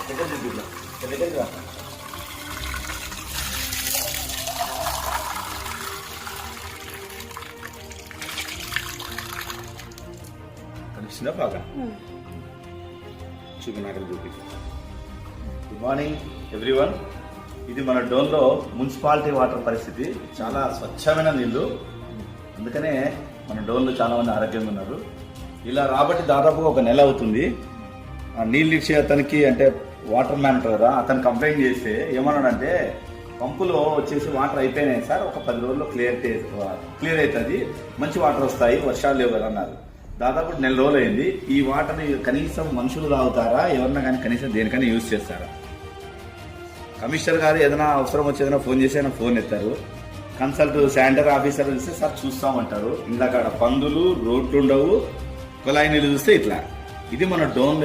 కనిపిస్తుందా బాగా? చూపి గుడ్ మార్నింగ్ ఎవ్రీవన్. ఇది మన డోన్లో మున్సిపాలిటీ వాటర్ పరిస్థితి. చాలా స్వచ్ఛమైన నీళ్లు, అందుకనే మన డోన్లో చాలా మంది ఆరోగ్యంగా ఉన్నారు. ఇలా రాబట్టి దాదాపుగా ఒక నెల అవుతుంది. ఆ నీళ్ళు ఇచ్చే అతనికి, అంటే వాటర్ మ్యాన్ కదా, అతను కంప్లైంట్ చేస్తే ఏమన్నాడంటే, పంపులో వచ్చేసి వాటర్ అయిపోయినాయి సార్, ఒక 10 రోజుల్లో క్లియర్ అవుతుంది, మంచి వాటర్ వస్తాయి, వర్షాలు లేవు కదా అన్నారు. దాదాపు నెల రోజులు అయింది. ఈ వాటర్ని కనీసం మనుషులు తాగుతారా, ఎవరన్నా కానీ కనీసం దేనికైనా యూజ్ చేస్తారా? కమిషనర్ గారు ఏదైనా అవసరం వచ్చేదైనా ఫోన్ చేసి అయినా ఫోన్ ఎత్తారు. కన్సల్ట్ శానిటరీ ఆఫీసర్ చూస్తే సార్ చూస్తామంటారు. ఇందాక పందులు, రోడ్లు ఉండవు, కుళాయి నీళ్ళు చూస్తే ఇట్లా. ఇది మన డోన్